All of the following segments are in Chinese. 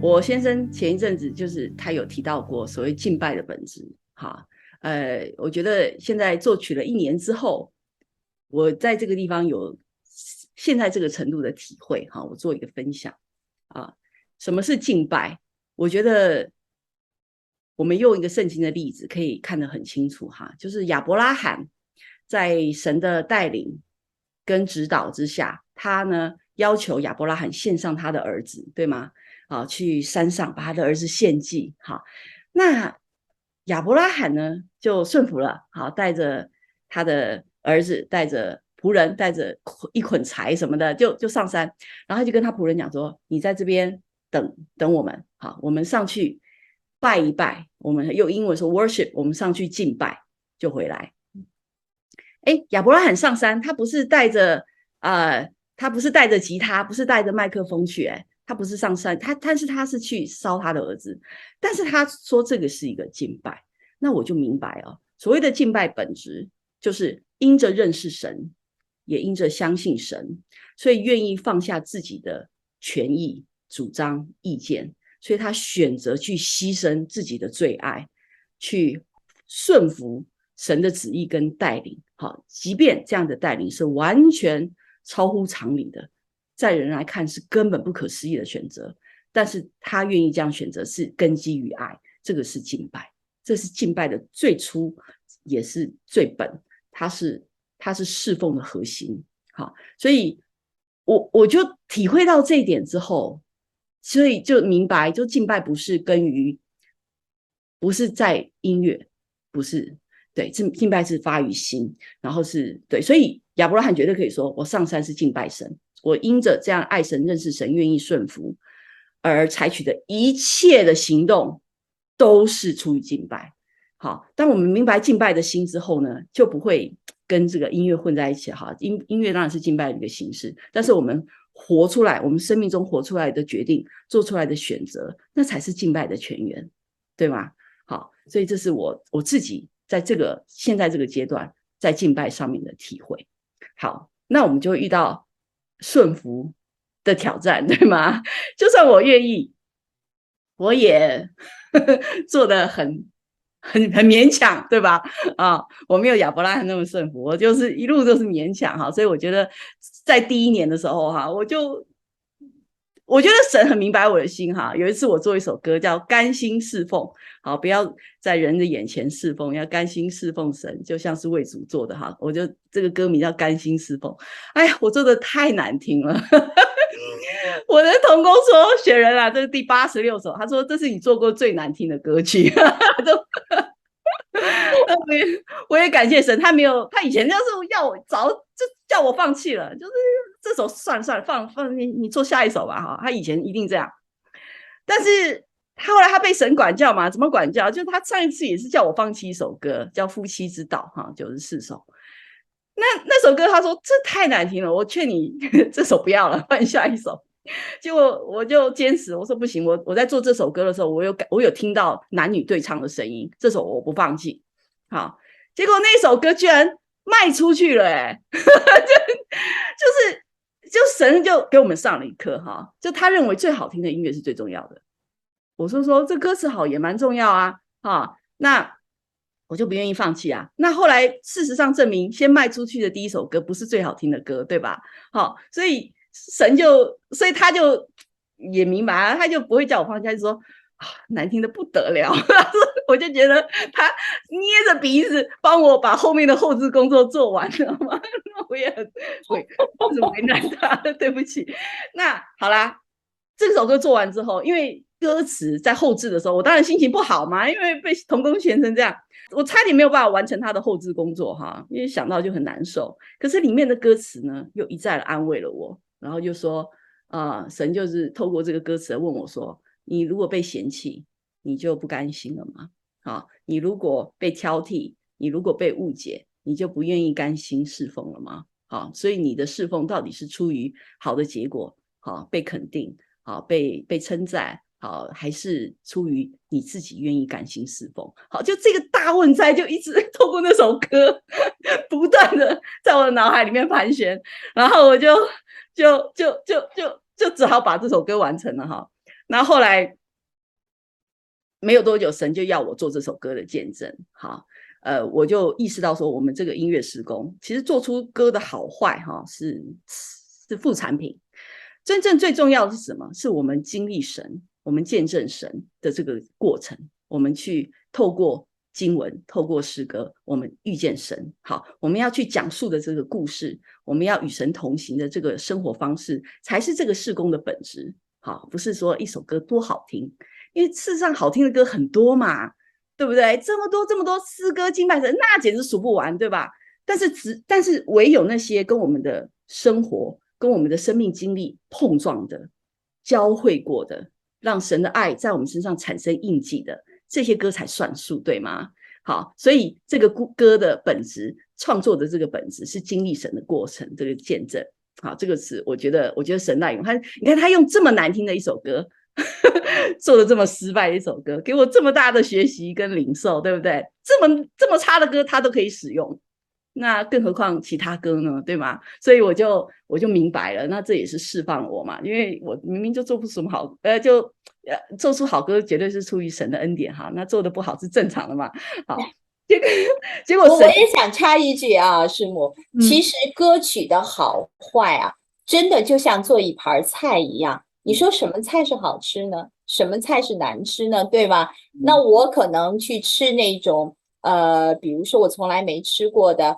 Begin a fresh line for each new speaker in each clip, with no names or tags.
我先生前一阵子就是他有提到过所谓敬拜的本质，哈，我觉得现在作曲了1年之后，我在这个地方有现在这个程度的体会，哈，我做一个分享啊。什么是敬拜？我觉得我们用一个圣经的例子可以看得很清楚哈，就是亚伯拉罕在神的带领跟指导之下，他呢要求亚伯拉罕献上他的儿子，对吗？啊，去山上把他的儿子献祭。好，那亚伯拉罕呢就顺服了，好，带着他的儿子，带着仆人，带着一捆柴什么的，就上山，然后他就跟他仆人讲说：“你在这边等我们，好，我们上去拜一拜，我们用英文说 worship， 我们上去敬拜就回来。”哎，亚伯拉罕上山，他不是带着他不是带着吉他，不是带着麦克风去，哎，他不是上山，他是去烧他的儿子，但是他说这个是一个敬拜，那我就明白哦，所谓的敬拜本质就是因着认识神，也因着相信神，所以愿意放下自己的权益、主张、意见，所以他选择去牺牲自己的最爱，去顺服神的旨意跟带领。好，即便这样的带领是完全超乎常理的，在人来看是根本不可思议的选择，但是他愿意这样选择是根基于爱，这个是敬拜，这是敬拜的最初也是最本，它是侍奉的核心。好，所以我就体会到这一点之后，所以就明白，就敬拜不是根于，不是在音乐，不是，对，敬拜是发于心，然后是对，所以亚伯拉罕绝对可以说，我上山是敬拜神，我因着这样爱神、认识神、愿意顺服而采取的一切的行动，都是出于敬拜。好，当我们明白敬拜的心之后呢，就不会跟这个音乐混在一起。哈，音乐当然是敬拜的一个形式，但是我们活出来，我们生命中活出来的决定，做出来的选择，那才是敬拜的泉源，对吗？好，所以这是我自己在现在这个阶段在敬拜上面的体会。好，那我们就会遇到顺服的挑战，对吗？就算我愿意，我也做得很勉强，对吧？啊，我没有亚伯拉罕那么顺服，我就是一路都是勉强哈。所以我觉得在第1年的时候哈，我觉得神很明白我的心哈。有一次我做一首歌叫《甘心侍奉》，好，不要在人的眼前侍奉，要甘心侍奉神，就像是为主做的哈。我就这个歌名叫《甘心侍奉》。哎呀，我做的太难听了。我的同工说：“雪人啊，这是第86首，他说这是你做过最难听的歌曲。”我也感谢神，他没有，他以前就是要我就叫我放弃了，就是这首算了，放你做下一首吧哈。他以前一定这样，但是他后来他被神管教嘛，怎么管教？就他上一次也是叫我放弃一首歌，叫《夫妻之道》哈，94首。那首歌他说这太难听了，我劝你这首不要了，换下一首。结果我就坚持，我说不行，我在做这首歌的时候，我有听到男女对唱的声音，这首我不放弃。好，结果那首歌居然卖出去了，哎，就神就给我们上了一课哈，就他认为最好听的音乐是最重要的。我说这歌词好也蛮重要啊，那我就不愿意放弃啊。那后来事实上证明，先卖出去的第一首歌不是最好听的歌，对吧？好，所以他就也明白啊，他就不会叫我放弃，他就说难听的不得了。我就觉得他捏着鼻子帮我把后面的后置工作做完了嘛，我也很为难他，对不起。那好啦，这首歌做完之后，因为歌词在后置的时候，我当然心情不好嘛，因为被同工嫌成这样，我差点没有办法完成他的后置工作哈，因为想到就很难受。可是里面的歌词呢，又一再的安慰了我，然后就说神就是透过这个歌词问我说：“你如果被嫌弃，你就不甘心了吗？你如果被挑剔，你如果被误解，你就不愿意甘心侍奉了吗？所以你的侍奉到底是出于好的结果，被肯定，被称赞，好，还是出于你自己愿意甘心侍奉？好，就这个大问在就一直透过那首歌不断的在我的脑海里面盘旋，然后我就只好把这首歌完成了哈。然后后来没有多久，神就要我做这首歌的见证。好，我就意识到说，我们这个音乐施工其实做出歌的好坏哈，是副产品。真正最重要的是什么？是我们经历神，我们见证神的这个过程，我们去透过经文，透过诗歌，我们遇见神。好，我们要去讲述的这个故事，我们要与神同行的这个生活方式，才是这个事工的本质。好，不是说一首歌多好听，因为事实上好听的歌很多嘛，对不对？这么多诗歌敬拜神，那简直数不完，对吧？但是唯有那些跟我们的生活、跟我们的生命经历碰撞的、交汇过的，让神的爱在我们身上产生印记的，这些歌才算数，对吗？好，所以这个歌的本质，创作的这个本质是经历神的过程，这个见证。好，这个是我觉得神耐用。你看他用这么难听的一首歌做的这么失败的一首歌，给我这么大的学习跟领受，对不对？这么差的歌他都可以使用，那更何况其他歌呢，对吗？所以我就明白了，那这也是释放我嘛，因为我明明就做不出什么好，做出好歌绝对是出于神的恩典哈，那做的不好是正常的嘛。好，结果
我也想插一句啊，师母，其实歌曲的好坏啊，真的就像做一盘菜一样，你说什么菜是好吃呢？什么菜是难吃呢？对吧？那我可能去吃那种比如说我从来没吃过的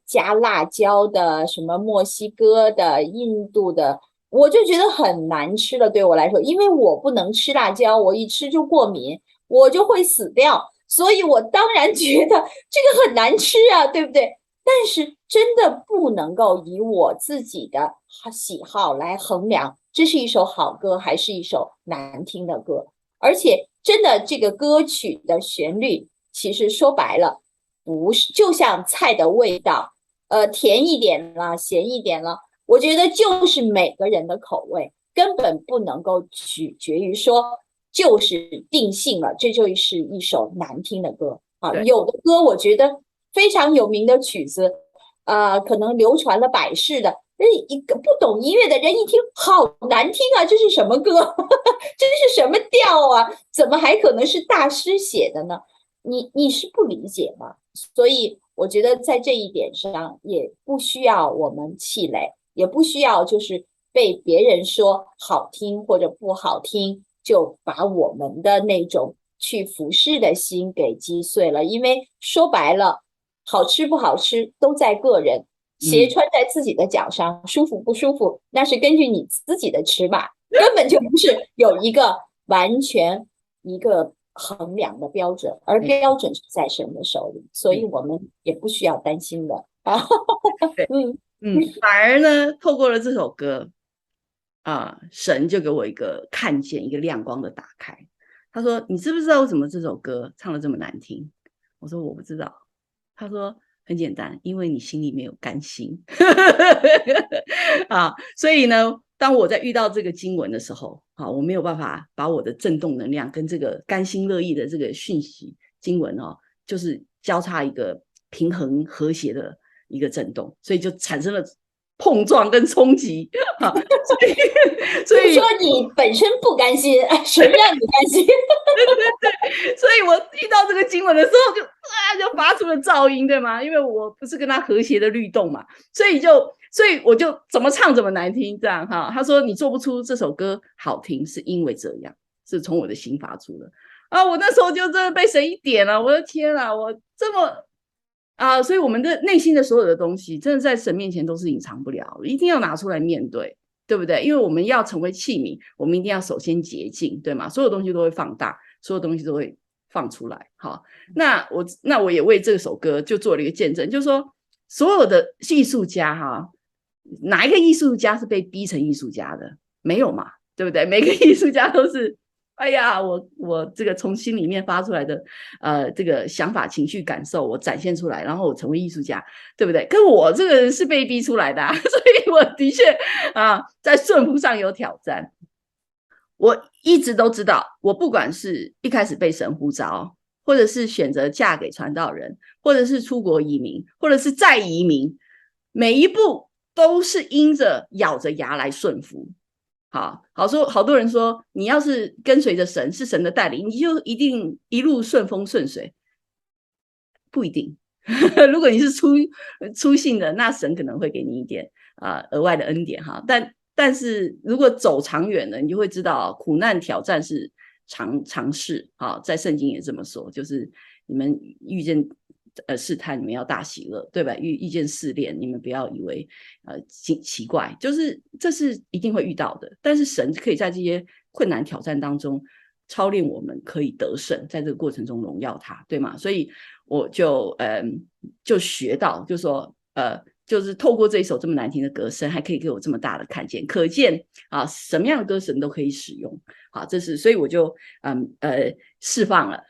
加辣椒的，什么墨西哥的、印度的，我就觉得很难吃了。对我来说，因为我不能吃辣椒，我一吃就过敏，我就会死掉。所以我当然觉得这个很难吃啊，对不对？但是真的不能够以我自己的喜好来衡量，这是一首好歌还是一首难听的歌。而且真的这个歌曲的旋律，其实说白了，不是就像菜的味道，甜一点了，咸一点了，我觉得就是每个人的口味，根本不能够取决于说就是定性了，这就是一首难听的歌啊。有的歌我觉得非常有名的曲子，可能流传了百世的，一个不懂音乐的人一听，好难听啊！这是什么歌？这是什么调啊？怎么还可能是大师写的呢？你是不理解吗？所以我觉得在这一点上，也不需要我们气馁，也不需要就是被别人说好听或者不好听，就把我们的那种去服侍的心给击碎了。因为说白了，好吃不好吃都在个人，鞋穿在自己的脚上，舒服不舒服，那是根据你自己的尺码，根本就不是有一个完全一个衡量的标准，而标准是在神的手里，所以我们也不需要担心的啊。
反而呢，透过了这首歌神就给我一个看见，一个亮光的打开。他说：“你知不知道为什么这首歌唱得这么难听？”我说：“我不知道。”他说：“很简单，因为你心里没有甘心。”所以呢，当我在遇到这个经文的时候，我没有办法把我的振动能量跟这个甘心乐意的这个讯息经文就是交叉一个平衡和谐的一个振动，所以就产生了碰撞跟冲击。
所以说你本身不甘心，谁让你甘心？
对，所以我遇到这个经文的时候就发出了噪音，对吗？因为我不是跟他和谐的律动嘛，所以我就怎么唱怎么难听，这样哈。他说你做不出这首歌好听，是因为这样，是从我的心发出的我那时候就真的被神一点了，我的天啊，我这么所以我们的内心的所有的东西，真的在神面前都是隐藏不了，一定要拿出来面对，对不对？因为我们要成为器皿，我们一定要首先洁净，对吗？所有东西都会放大，所有东西都会放出来。好，那我也为这首歌就做了一个见证，就是说所有的艺术家哪一个艺术家是被逼成艺术家的？没有嘛，对不对？每个艺术家都是哎呀，我这个从心里面发出来的这个想法、情绪、感受，我展现出来，然后我成为艺术家，对不对？可我这个人是被逼出来的所以我的确在顺服上有挑战。我一直都知道，我不管是一开始被神呼召，或者是选择嫁给传道人，或者是出国移民，或者是再移民，每一步都是因着咬着牙来顺服。好多人说，你要是跟随着神，是神的带领，你就一定一路顺风顺水，不一定。如果你是粗信的，那神可能会给你一点额外的恩典哈。但是如果走长远了，你就会知道苦难挑战是常事啊，在圣经也这么说，就是你们遇见试探，你们要大喜乐，对吧？遇见试炼，你们不要以为奇怪，就是这是一定会遇到的。但是神可以在这些困难挑战当中操练我们，可以得胜，在这个过程中荣耀他，对吗？所以我就学到，就说就是透过这一首这么难听的歌声，还可以给我这么大的看见，可见啊，什么样的歌神都可以使用。好，这是所以我就释放了。